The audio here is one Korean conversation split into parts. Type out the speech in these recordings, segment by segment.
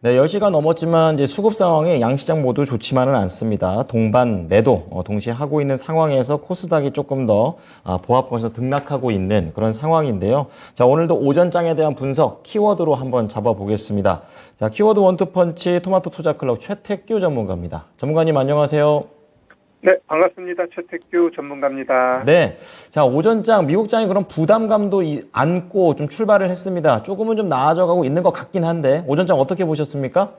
네, 10시가 넘었지만 이제 수급 상황이 양시장 모두 좋지만은 않습니다. 동반 매도 동시에 하고 있는 상황에서 코스닥이 조금 더 보합권에서 등락하고 있는 그런 상황인데요. 자, 오늘도 오전장에 대한 분석 키워드로 한번 잡아보겠습니다. 자, 키워드 원투펀치 토마토 투자클럽 최택규 전문가입니다. 전문가님 안녕하세요. 네, 반갑습니다. 최택규 전문가입니다. 네. 자, 오전장, 미국장이 그런 부담감도 안고 좀 출발을 했습니다. 조금은 좀 나아져가고 있는 것 같긴 한데, 오전장 어떻게 보셨습니까?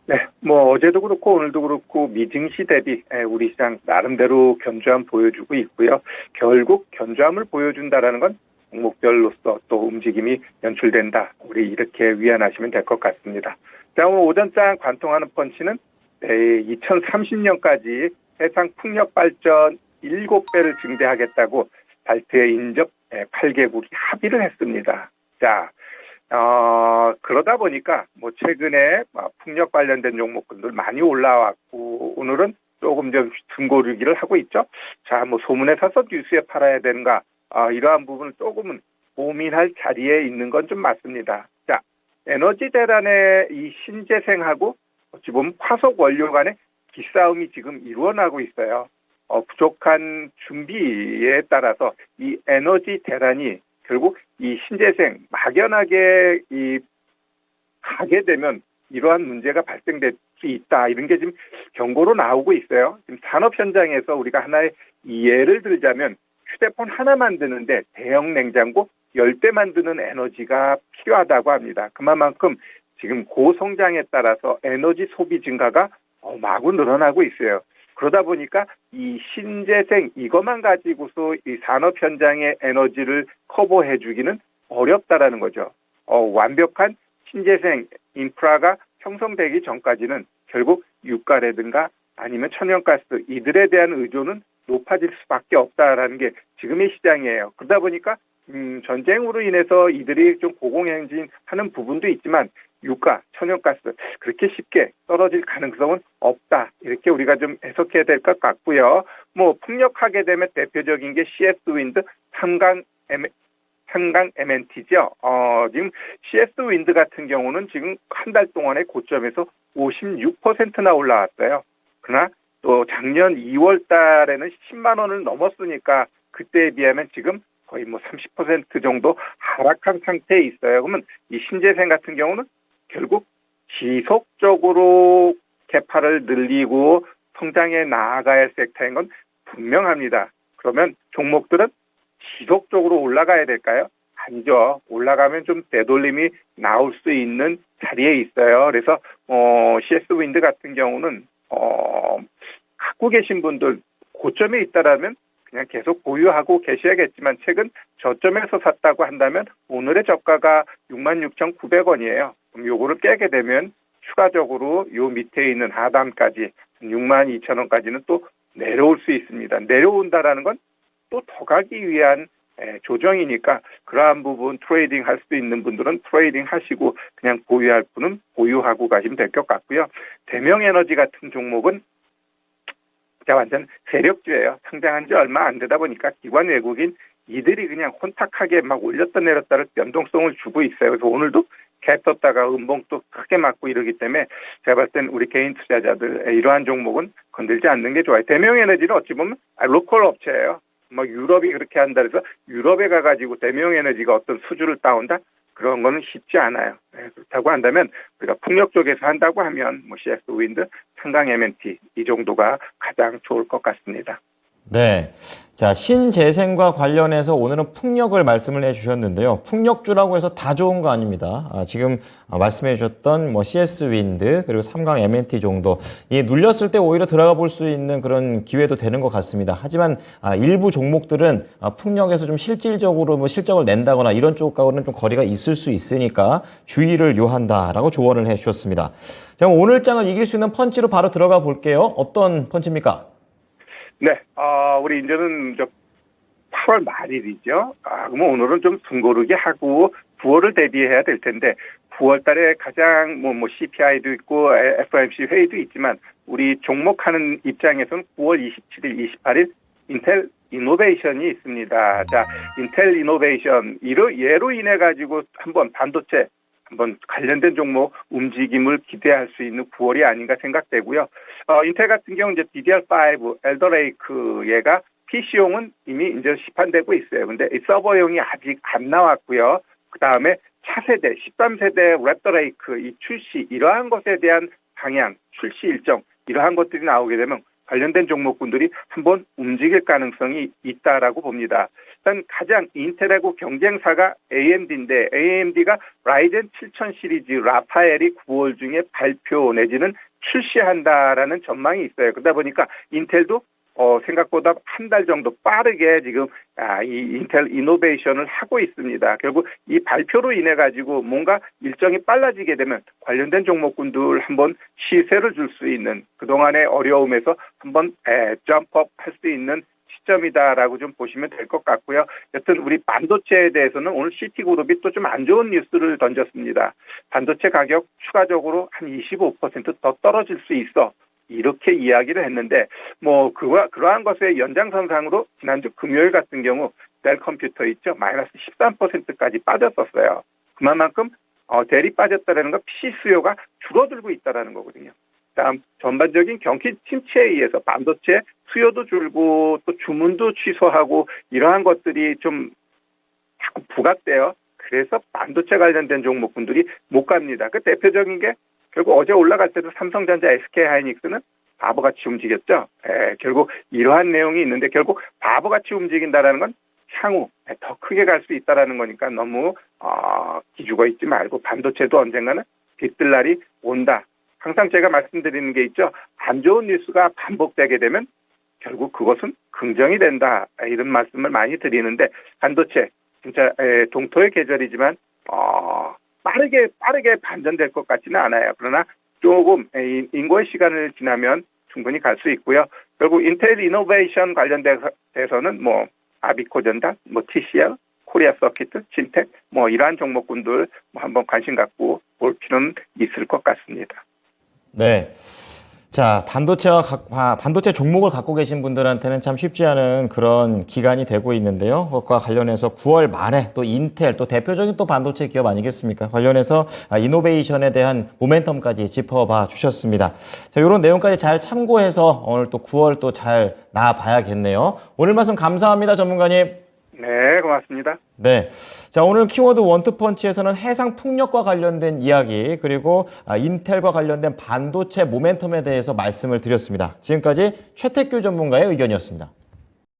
네, 어제도 그렇고 오늘도 그렇고 미증시 대비 우리 시장 나름대로 견조함 보여주고 있고요. 결국 견조함을 보여준다라는 건 종목별로서 또 움직임이 연출된다. 우리 이렇게 위안하시면 될 것 같습니다. 자, 오늘 오전장 관통하는 펀치는 2030년까지 해상 풍력 발전 7배를 증대하겠다고 발트해 인접 8개국이 합의를 했습니다. 자, 그러다 보니까 최근에 풍력 관련된 종목들 많이 올라왔고 오늘은 조금 좀 등고르기를 하고 있죠. 자, 소문에 사서 뉴스에 팔아야 되는가 이러한 부분을 조금은 고민할 자리에 있는 건 좀 맞습니다. 자, 에너지 대란의 이 신재생하고 어찌 보면 화석 원료 간의 기싸움이 지금 일어나고 있어요. 부족한 준비에 따라서 이 에너지 대란이 결국 이 신재생 막연하게 가게 되면 이러한 문제가 발생될 수 있다. 이런 게 지금 경고로 나오고 있어요. 지금 산업 현장에서 우리가 하나의 예를 들자면 휴대폰 하나 만드는데 대형 냉장고 10대 만드는 에너지가 필요하다고 합니다. 그만큼 지금 고성장에 따라서 에너지 소비 증가가 마구 늘어나고 있어요. 그러다 보니까 이 신재생 이것만 가지고서 이 산업 현장의 에너지를 커버해 주기는 어렵다라는 거죠. 완벽한 신재생 인프라가 형성되기 전까지는 결국 유가라든가 아니면 천연가스 이들에 대한 의존은 높아질 수밖에 없다라는 게 지금의 시장이에요. 그러다 보니까 전쟁으로 인해서 이들이 좀 고공행진하는 부분도 있지만 유가, 천연가스 그렇게 쉽게 떨어질 가능성은 없다. 이렇게 우리가 좀 해석해야 될 것 같고요. 풍력하게 되면 대표적인 게 CS 윈드 삼강 MNT죠. 지금 CS 윈드 같은 경우는 지금 한 달 동안의 고점에서 56%나 올라왔어요. 그러나 또 작년 2월 달에는 10만 원을 넘었으니까 그때에 비하면 지금 거의 30% 정도 하락한 상태에 있어요. 그러면 이 신재생 같은 경우는 결국 지속적으로 개파를 늘리고 성장해 나아가야 할 섹터인 건 분명합니다. 그러면 종목들은 지속적으로 올라가야 될까요? 아니죠. 올라가면 좀 되돌림이 나올 수 있는 자리에 있어요. 그래서 CS 윈드 같은 경우는 갖고 계신 분들 고점에 있다라면 그냥 계속 보유하고 계셔야겠지만 최근 저점에서 샀다고 한다면 오늘의 저가가 66,900원이에요. 그럼 요거를 깨게 되면 추가적으로 요 밑에 있는 하단까지 62,000원까지는 또 내려올 수 있습니다. 내려온다라는 건 또 더 가기 위한 조정이니까 그러한 부분 트레이딩 할 수 있는 분들은 트레이딩 하시고 그냥 보유할 분은 보유하고 가시면 될 것 같고요. 대명에너지 같은 종목은 완전 세력주예요. 상장한 지 얼마 안 되다 보니까 기관 외국인 이들이 그냥 혼탁하게 막 올렸다 내렸다를 변동성을 주고 있어요. 그래서 오늘도 갭 떴다가 음봉 또 크게 맞고 이러기 때문에 제가 봤을 땐 우리 개인 투자자들 이러한 종목은 건들지 않는 게 좋아요. 대명에너지는 어찌 보면 로컬 업체예요. 유럽이 그렇게 한다 해서 유럽에 가가지고 대명에너지가 어떤 수주를 따온다? 그런 거는 쉽지 않아요. 그렇다고 한다면 우리가 풍력 쪽에서 한다고 하면 CS 윈드, 삼강 MNT 이 정도가 가장 좋을 것 같습니다. 네. 자, 신재생과 관련해서 오늘은 풍력을 말씀을 해주셨는데요. 풍력주라고 해서 다 좋은 거 아닙니다. 지금 말씀해 주셨던 CS 윈드 그리고 삼강 MNT 정도 눌렸을 때 오히려 들어가 볼 수 있는 그런 기회도 되는 것 같습니다. 하지만 일부 종목들은 풍력에서 좀 실질적으로 실적을 낸다거나 이런 쪽하고는 좀 거리가 있을 수 있으니까 주의를 요한다라고 조언을 해 주셨습니다. 자, 오늘 장을 이길 수 있는 펀치로 바로 들어가 볼게요. 어떤 펀치입니까? 네, 우리 이제는 8월 말일이죠. 그러면 오늘은 좀 숨고르게 하고 9월을 대비해야 될 텐데 9월 달에 가장 CPI도 있고 FOMC 회의도 있지만 우리 종목하는 입장에서는 9월 27일, 28일 인텔 이노베이션이 있습니다. 자, 인텔 이노베이션 얘로 인해 가지고 한번 반도체 한번 관련된 종목 움직임을 기대할 수 있는 9월이 아닌가 생각되고요. 인텔 같은 경우 이제 DDR5 엘더레이크 얘가 PC용은 이미 이제 시판되고 있어요. 근데 이 서버용이 아직 안 나왔고요. 그 다음에 차세대 13세대 랩더레이크 이 출시 이러한 것에 대한 방향, 출시 일정 이러한 것들이 나오게 되면 관련된 종목군들이 한번 움직일 가능성이 있다라고 봅니다. 일단 가장 인텔하고 경쟁사가 AMD인데 AMD가 라이젠 7000 시리즈 라파엘이 9월 중에 발표 내지는 출시한다라는 전망이 있어요. 그러다 보니까 인텔도 생각보다 한 달 정도 빠르게 지금 이 인텔 이노베이션을 하고 있습니다. 결국 이 발표로 인해 가지고 뭔가 일정이 빨라지게 되면 관련된 종목군들 한번 시세를 줄 수 있는 그동안의 어려움에서 한번 점프업 할 수 있는 시점이다라고 좀 보시면 될 것 같고요. 여튼 우리 반도체에 대해서는 오늘 CT그룹이 또 좀 안 좋은 뉴스를 던졌습니다. 반도체 가격 추가적으로 한 25% 더 떨어질 수 있어. 이렇게 이야기를 했는데 그러한 것의 연장선상으로 지난주 금요일 같은 경우 델 컴퓨터 있죠. 마이너스 13%까지 빠졌었어요. 그만큼 델이 빠졌다는 건 PC 수요가 줄어들고 있다는 거거든요. 다음 전반적인 경기 침체에 의해서 반도체 수요도 줄고 또 주문도 취소하고 이러한 것들이 좀 자꾸 부각돼요. 그래서 반도체 관련된 종목군들이 못 갑니다. 그 대표적인 게 결국 어제 올라갈 때도 삼성전자, SK하이닉스는 바보같이 움직였죠. 결국 이러한 내용이 있는데 결국 바보같이 움직인다라는 건 향후 더 크게 갈 수 있다라는 거니까 너무 기죽어 있지 말고 반도체도 언젠가는 빛들 날이 온다. 항상 제가 말씀드리는 게 있죠. 안 좋은 뉴스가 반복되게 되면 결국 그것은 긍정이 된다. 이런 말씀을 많이 드리는데 반도체 진짜 동토의 계절이지만 빠르게 반전될 것 같지는 않아요. 그러나 조금 인고의 시간을 지나면 충분히 갈 수 있고요. 결국 인텔 이노베이션 관련돼서는 아비코전자, TCL, 코리아 서키트, 진텍 이러한 종목군들 한번 관심 갖고 볼 필요는 있을 것 같습니다. 네. 자, 반도체 종목을 갖고 계신 분들한테는 참 쉽지 않은 그런 기간이 되고 있는데요. 그것과 관련해서 9월 말에 또 인텔, 또 대표적인 또 반도체 기업 아니겠습니까? 관련해서 이노베이션에 대한 모멘텀까지 짚어봐 주셨습니다. 자, 이런 내용까지 잘 참고해서 오늘 또 9월 또 잘 나아봐야겠네요. 오늘 말씀 감사합니다, 전문가님. 네, 고맙습니다. 네. 자, 오늘 키워드 원투펀치에서는 해상 풍력과 관련된 이야기, 그리고 인텔과 관련된 반도체 모멘텀에 대해서 말씀을 드렸습니다. 지금까지 최태규 전문가의 의견이었습니다.